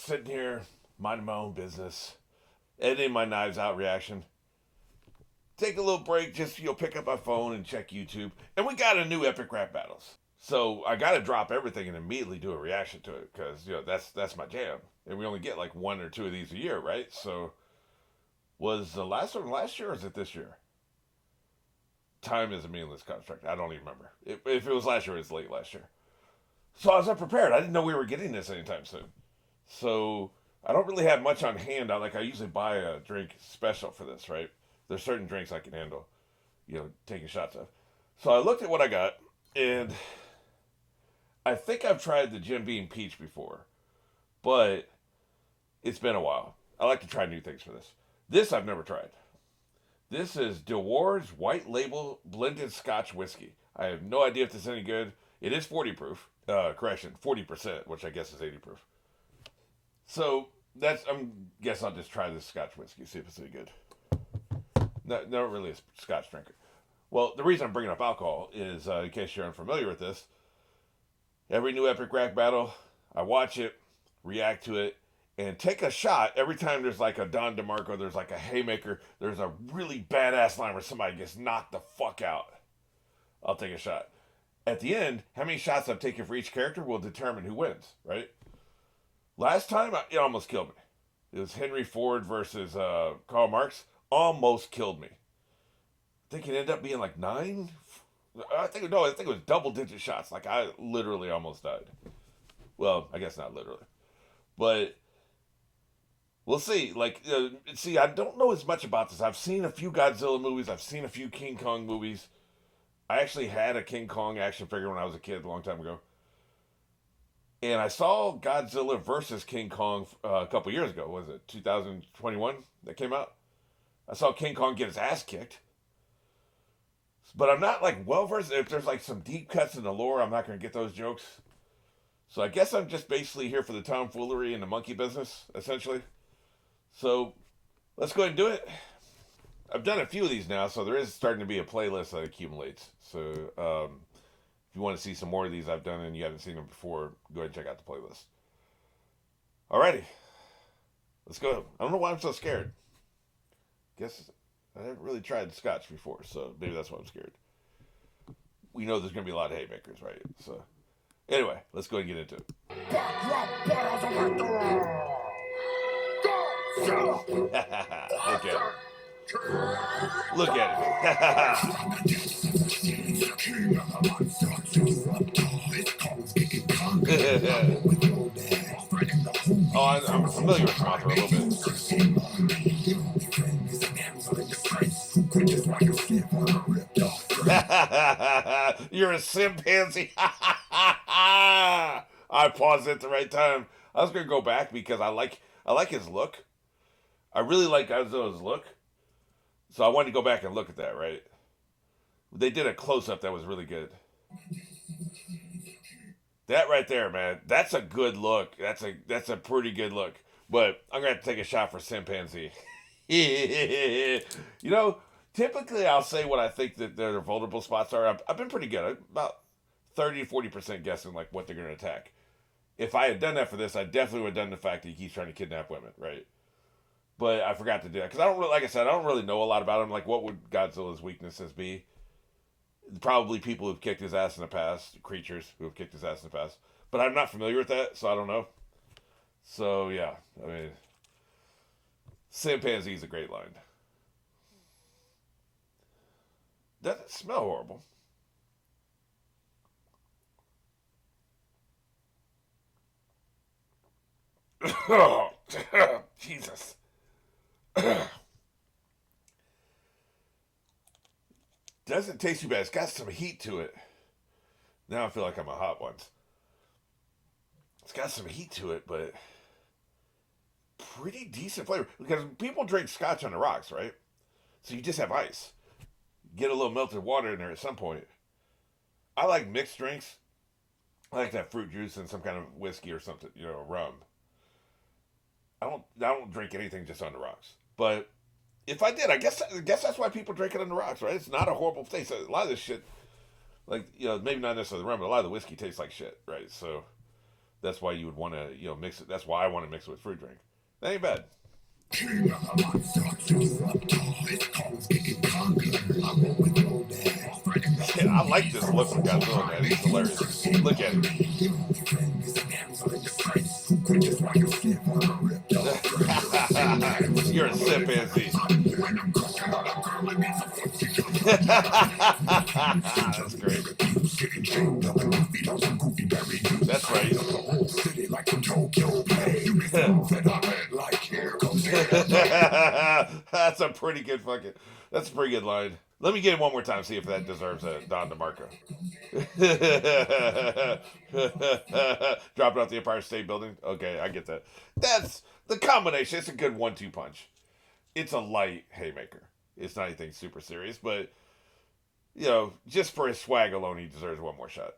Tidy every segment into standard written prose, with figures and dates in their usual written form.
sitting here, minding my own business, editing my Knives Out reaction. Take a little break, just pick up my phone and check YouTube, and we got a new Epic Rap Battles. So I got to drop everything and immediately do a reaction to it because that's my jam, and we only get like one or two of these a year, right? So was the last one last year or is it this year? Time is a meaningless construct. I don't even remember. If it was last year, it was late last year. So I was unprepared. I didn't know we were getting this anytime soon. So I don't really have much on hand. I usually buy a drink special for this, right? There's certain drinks I can handle, taking shots of. So I looked at what I got, and I think I've tried the Jim Beam Peach before, but it's been a while. I like to try new things for this. This I've never tried. This is Dewar's White Label Blended Scotch Whiskey. I have no idea if this is any good. It is 40 proof. Correction, 40%, which I guess is 80 proof. So guess I'll just try this Scotch whiskey, see if it's any good. Not really a Scotch drinker. Well, the reason I'm bringing up alcohol is, in case you're unfamiliar with this, every new Epic Rap Battle, I watch it, react to it, and take a shot every time there's like a Don DeMarco, there's like a haymaker, there's a really badass line where somebody gets knocked the fuck out. I'll take a shot. At the end, how many shots I've taken for each character will determine who wins, right? Last time, it almost killed me. It was Henry Ford versus Karl Marx. Almost killed me. I think it ended up being like 9. I think it was double-digit shots. Like, I literally almost died. Well, I guess not literally. But we'll see. I don't know as much about this. I've seen a few Godzilla movies. I've seen a few King Kong movies. I actually had a King Kong action figure when I was a kid a long time ago. And I saw Godzilla versus King Kong a couple years ago. Was it 2021 that came out? I saw King Kong get his ass kicked. But I'm not well versed. If there's some deep cuts in the lore, I'm not going to get those jokes. So I guess I'm just basically here for the tomfoolery and the monkey business, essentially. So let's go ahead and do it. I've done a few of these now, so there is starting to be a playlist that accumulates. So if you want to see some more of these I've done and you haven't seen them before, go ahead and check out the playlist. Alrighty. Let's go. I don't know why I'm so scared. Guess I haven't really tried scotch before, so maybe that's why I'm scared. We know there's going to be a lot of haymakers, right? So anyway, let's go ahead and get into it. Look at it. Look at it. I'm familiar with Mothra a little bit. You're a chimpanzee. I paused at the right time. I was gonna go back because I like his look. I really like Godzilla's look. So I wanted to go back and look at that, right? They did a close-up that was really good. That right there, man, that's a good look. That's a pretty good look. But I'm going to have to take a shot for chimpanzee. Typically I'll say what I think that their vulnerable spots are. I've been pretty good. I'm about 30 to 40% guessing what they're going to attack. If I had done that for this, I definitely would have done the fact that he keeps trying to kidnap women, right? But I forgot to do that because I don't really know a lot about him. What would Godzilla's weaknesses be? Probably people who've kicked his ass in the past, creatures who have kicked his ass in the past. But I'm not familiar with that, so I don't know. So yeah, chimpanzee is a great line. Doesn't smell horrible. Oh, Jesus. Doesn't taste too bad. It's got some heat to it. Now I feel like I'm a hot one. It's got some heat to it, but pretty decent flavor. Because people drink scotch on the rocks, right? So you just have ice. Get a little melted water in there at some point. I like mixed drinks. I like that fruit juice and some kind of whiskey or something, rum. I don't drink anything just on the rocks. But if I did, I guess that's why people drink it on the rocks, right? It's not a horrible taste. A lot of this shit, maybe not necessarily the rum, but a lot of the whiskey tastes like shit, right? So That's why you would want to, mix it. That's why I want to mix it with fruit drink. That ain't bad. Shit, I like this look from Godzilla, man. He's hilarious. Look at it. You're a chimpanzee. That's great. That's right. That's a pretty good fucking. That's a pretty good line. Let me get it one more time, see if that deserves a Don DeMarco. Dropping off the Empire State Building. Okay, I get that. That's the combination. It's a good 1-2 punch. It's a light haymaker. It's not anything super serious, but just for his swag alone, he deserves one more shot.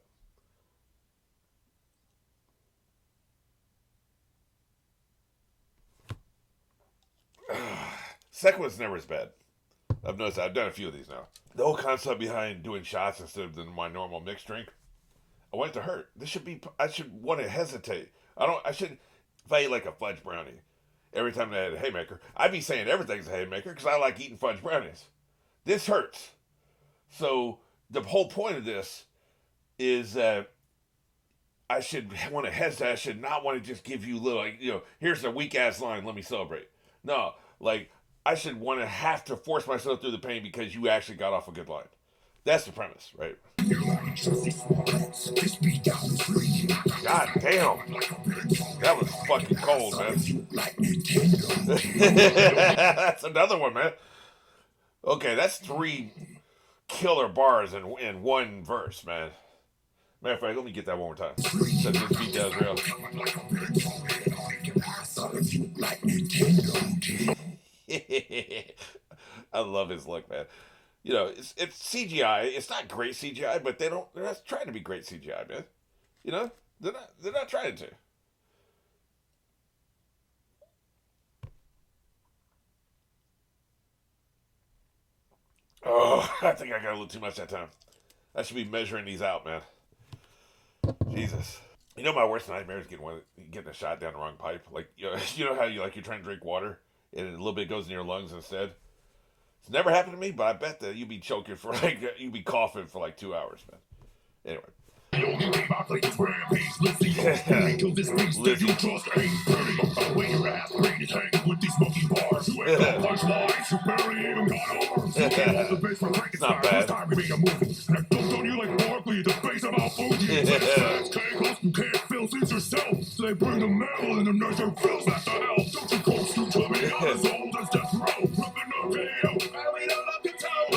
Second one's never as bad. I've noticed that. I've done a few of these now. The whole concept behind doing shots instead of my normal mixed drink, I want it to hurt. I should want to hesitate. If I eat like a fudge brownie, every time I had a haymaker, I'd be saying everything's a haymaker because I like eating fudge brownies. This hurts. So the whole point of this is that I should want to hesitate. I should not want to just give you little, here's a weak ass line, let me celebrate. No, I should want to have to force myself through the pain because you actually got off a good line. That's the premise, right? God damn. That was fucking cold, man. That's another one, man. Okay, that's 3 killer bars in one verse, man. Matter of fact, let me get that one more time. So this beat does real. I love his look, man. It's CGI. It's not great CGI, but they're not trying to be great CGI, man. They're not trying to. Oh, I think I got a little too much that time. I should be measuring these out, man. Jesus. My worst nightmare is getting a shot down the wrong pipe. Like, you know how you're trying to drink water and a little bit goes in your lungs instead? It's never happened to me, but I bet that you'd be choking you'd be coughing for 2 hours, man. Anyway. It's not bad. They bring the mail and the nurture feels that the hell. Don't you go to me as old as death row. Ripping up KO. I mean, I love the tower.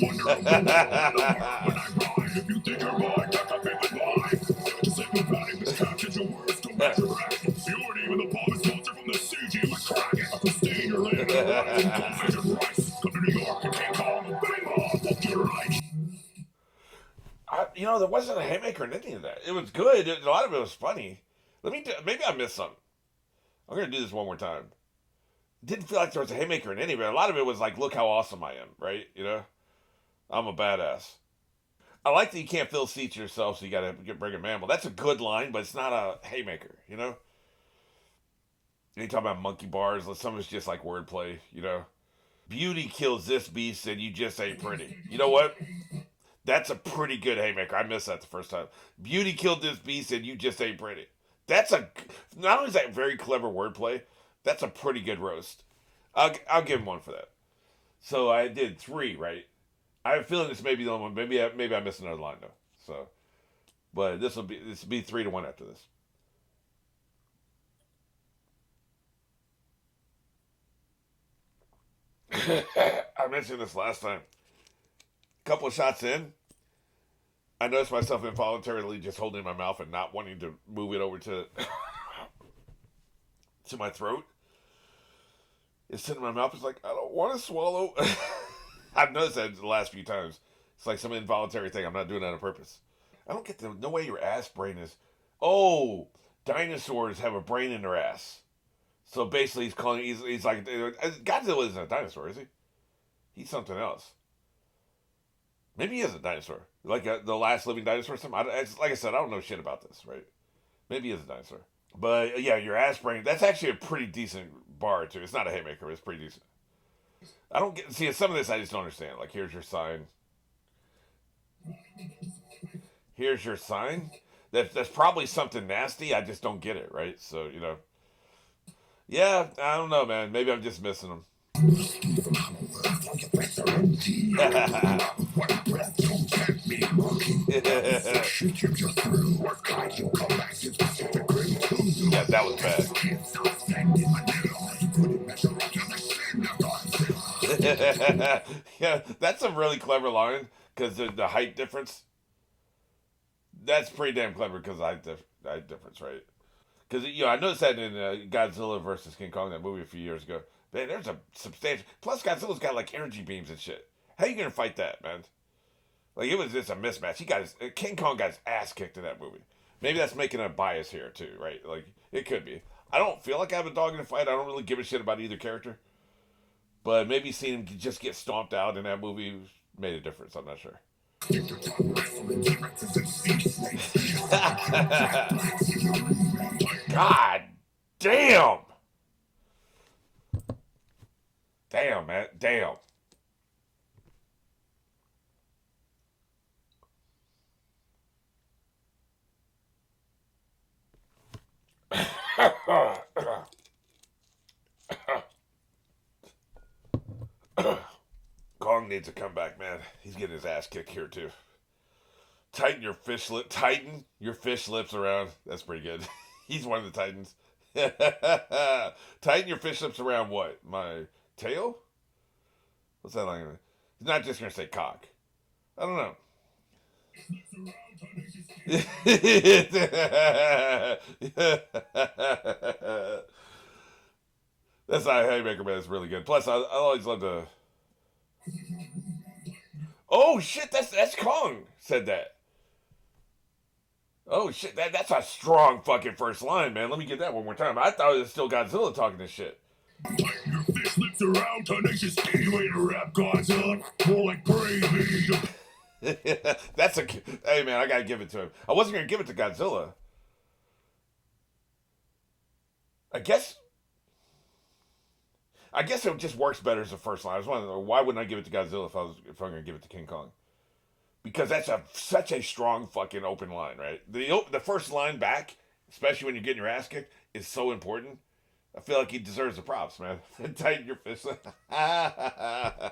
Wonderful. When I rhyme, if you think you're mine, check up with mine. Just say goodbye, this captures your words, don't measure actions. You weren't even the bomb sponsor from the CG was cracking. I could stay in your land and rise and don't measure price. Come to New York and can't call them a bang on. Fuck your right. There wasn't a haymaker in any of that. It was good. A lot of it was funny. Maybe I missed something. I'm going to do this one more time. Didn't feel like there was a haymaker in any of it. A lot of it was like, look how awesome I am, right? I'm a badass. I like that you can't fill seats yourself, so you got to bring a mammal. That's a good line, but it's not a haymaker, And you talk about monkey bars. Some of it's just like wordplay, Beauty kills this beast and you just ain't pretty. You know what? That's a pretty good haymaker. I missed that the first time. Beauty killed this beast and you just ain't pretty. Not only is that very clever wordplay, that's a pretty good roast. I'll give him one for that. So I did 3, right? I have a feeling this may be the only one. Maybe I missed another line though. So, but this will be 3-1 after this. I mentioned this last time. A couple of shots in, I noticed myself involuntarily just holding my mouth and not wanting to move it over to my throat. It's sitting in my mouth. It's like, I don't want to swallow. I've noticed that the last few times. It's like some involuntary thing. I'm not doing that on purpose. I don't get no way your ass brain is. Oh, dinosaurs have a brain in their ass. So basically, he's like, Godzilla isn't a dinosaur, is he? He's something else. Maybe he is a dinosaur. Like the last living dinosaur or something. Like I said, I don't know shit about this, right? Maybe he is a dinosaur. But yeah, your ass brain. That's actually a pretty decent bar too. It's not a haymaker, but it's pretty decent. I don't get see some of this. I just don't understand. Like, here's your sign. Here's your sign. That's probably something nasty. I just don't get it, right? So yeah. I don't know, man. Maybe I'm just missing them. Yeah, that was bad. Yeah, that's a really clever line because the height difference. That's pretty damn clever because height difference, right? Because I noticed that in Godzilla versus King Kong, that movie a few years ago. Man, there's a substantial. Plus, Godzilla's got like energy beams and shit. How you gonna fight that, man? Like, it was just a mismatch. King Kong got his ass kicked in that movie. Maybe that's making a bias here too, right? Like, it could be. I don't feel like I have a dog in the fight. I don't really give a shit about either character. But maybe seeing him just get stomped out in that movie made a difference. I'm not sure. God damn. Damn, man. Damn. Kong needs to come back, man. He's getting his ass kicked here too. Tighten your fish lips around. That's pretty good. He's one of the titans. Tighten your fish lips around what? My tail? What's that line? He's not just gonna say cock. I don't know. That's not Haymaker, man. It's really good. Plus, I always love to. Oh shit! That's Kong said that. Oh shit! That's a strong fucking first line, man. Let me get that one more time. I thought it was still Godzilla talking this shit. Your fish lips around, tenacious ski way to rap Godzilla, more like gravy. That's a hey man, I gotta give it to him. I wasn't gonna give it to Godzilla. I guess it just works better as a first line. I was wondering why wouldn't I give it to Godzilla if I'm gonna give it to King Kong? Because that's such a strong fucking open line, right? The first line back, especially when you're getting your ass kicked, is so important. I feel like he deserves the props, man. Tighten your fist. I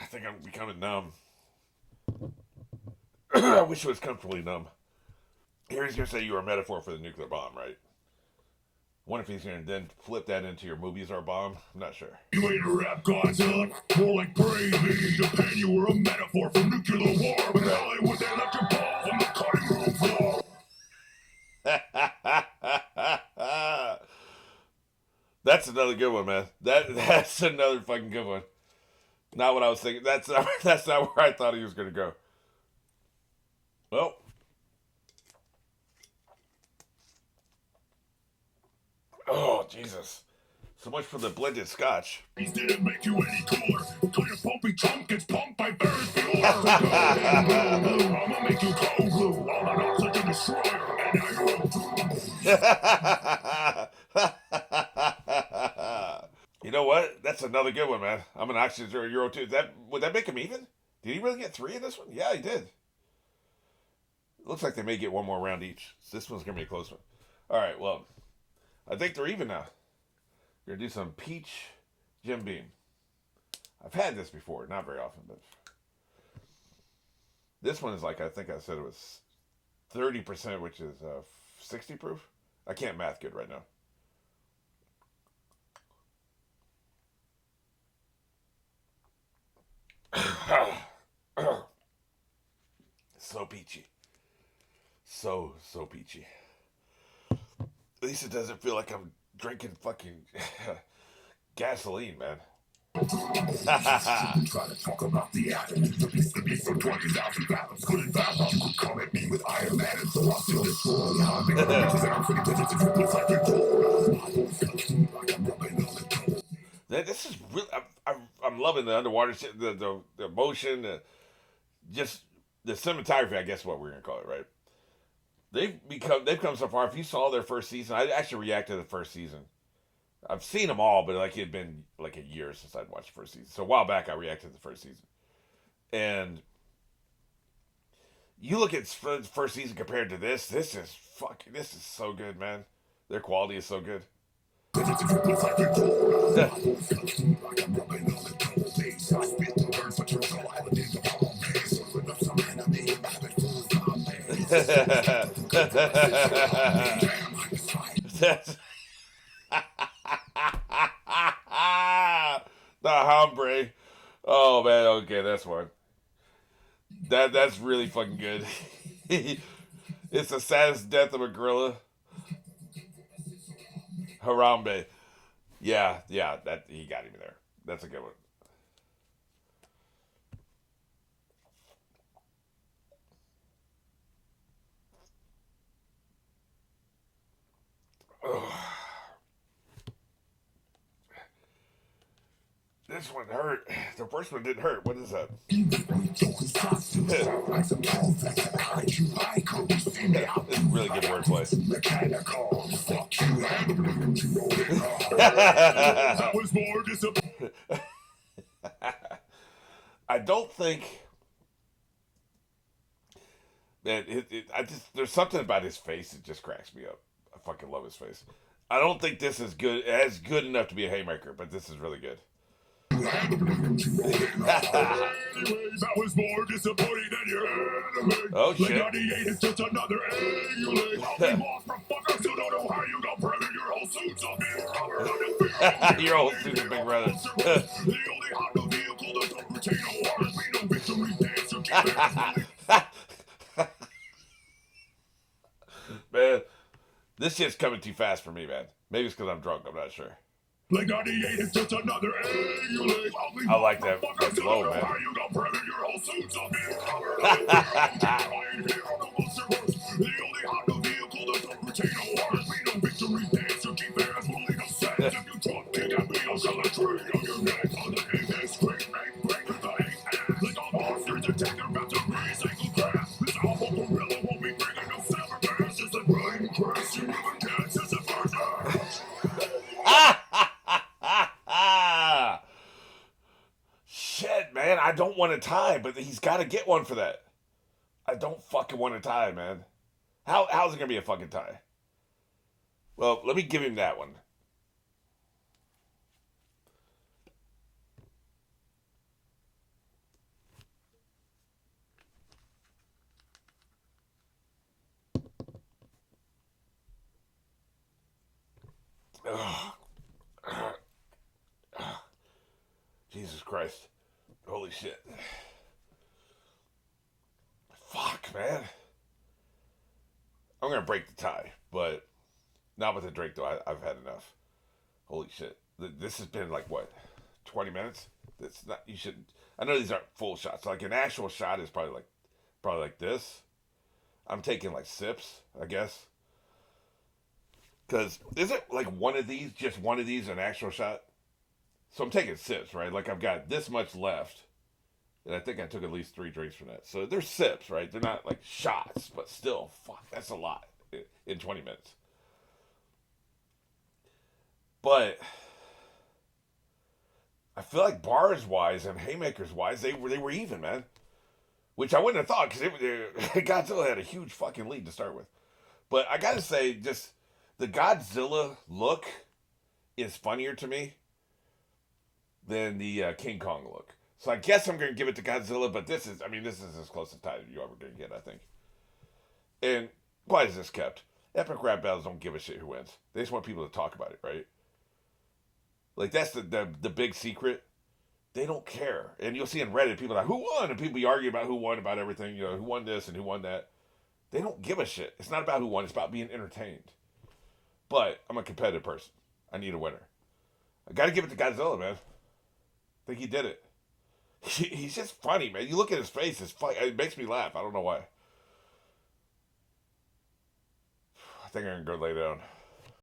think I'm becoming numb. I wish it was comfortably numb. Here he's gonna say you were a metaphor for the nuclear bomb, right? I wonder if he's gonna then flip that into your movies or bomb. I'm not sure. You ain't a rap Godzilla, more like gravy. Japan, you were a metaphor for nuclear war, but Hollywood they left your balls on the cutting room floor. That's another good one, man. That's another fucking good one. Not what I was thinking. That's not where I thought he was gonna go. Well, oh Jesus! So much for the blended scotch. These didn't make you any cooler. Till your pumpy trunk gets pumped by Barry's fuel. I'ma make you cold glue. I'm an oxygen destroyer, and now you're You know what? That's another good one, man. I'm an oxygen Euro 2. Would that make him even? Did he really get 3 in this one? Yeah, he did. It looks like they may get one more round each. So this one's gonna be a close one. All right, well, I think they're even now. We're gonna do some peach Jim Beam. I've had this before, not very often, but this one is like, I think I said it was 30%, which is 60 proof. I can't math good right now. So peachy. So peachy. At least it doesn't feel like I'm drinking fucking gasoline, man. Try to talk about the atom. The beast for 20,000 fathoms. Couldn't fathom. You could come at me with Iron Man, and so I'll still destroy. I'm making bitches and I'm pretty digits and triplets like your door. My voice gonna keep like I'm rubbing on the door. This is really. I'm loving the underwater shit, the motion, just the cinematography. I guess what we're gonna call it, right? They've come so far. If you saw their first season, I actually reacted to the first season. I've seen them all, but like it had been like a year since I'd watched the first season. So a while back, I reacted to the first season, and you look at first season compared to this. This is fucking. This is so good, man. Their quality is so good. That's the hombre. Oh man, okay, that's one. That's really fucking good. It's the saddest death of a gorilla. Harambe. Yeah, yeah, that he got him there. That's a good one. Ugh. This one hurt. The first one didn't hurt. What is that? It's really good wordplay. I don't think that I just there's something about his face that just cracks me up. I fucking love his face. I don't think this is good as good enough to be a haymaker, but this is really good. That was more disappointing than your enemy. Oh shit. Like 98 is just another emulate. I'll be lost from fuckers who don't know how you got pregnant. Your whole suit's a big brother. Your whole suit's a big brother. The only Honda vehicle that don't retain a water. We know victory dance or keep it. Man, this shit's coming too fast for me, man. Maybe it's because I'm drunk. I'm not sure. Like 98 is just another emulate. I like that flow, man. Shit, man, I don't want a tie, but he's got to get one for that. I don't fucking want a tie, man. How's it gonna be a fucking tie? Well, let me give him that one. Ugh. Jesus Christ. Holy shit. Fuck, man. I'm going to break the tie, but not with the drink, though. I've had enough. Holy shit. This has been like, what, 20 minutes? That's not, you shouldn't. I know these aren't full shots. Like, an actual shot is probably like this. I'm taking like sips, I guess. Because is it like one of these, just one of these, an actual shot? So I'm taking sips, right? Like I've got this much left. And I think I took at least 3 drinks from that. So they're sips, right? They're not like shots, but still, fuck, that's a lot in 20 minutes. But I feel like bars wise and haymakers wise, they were even, man. Which I wouldn't have thought because Godzilla had a huge fucking lead to start with. But I gotta say, just the Godzilla look is funnier to me than the King Kong look. So I guess I'm going to give it to Godzilla, but this is as close to tie as you ever going to get, I think. And why is this kept? Epic rap battles don't give a shit who wins. They just want people to talk about it, right? Like, that's the big secret. They don't care. And you'll see in Reddit, people are like, who won? And people be arguing about who won, about everything, you know, who won this and who won that. They don't give a shit. It's not about who won. It's about being entertained. But I'm a competitive person. I need a winner. I got to give it to Godzilla, man. I think he did it. He's just funny, man. You look at his face, it's funny. It makes me laugh. I don't know why. I think I'm going to go lay down.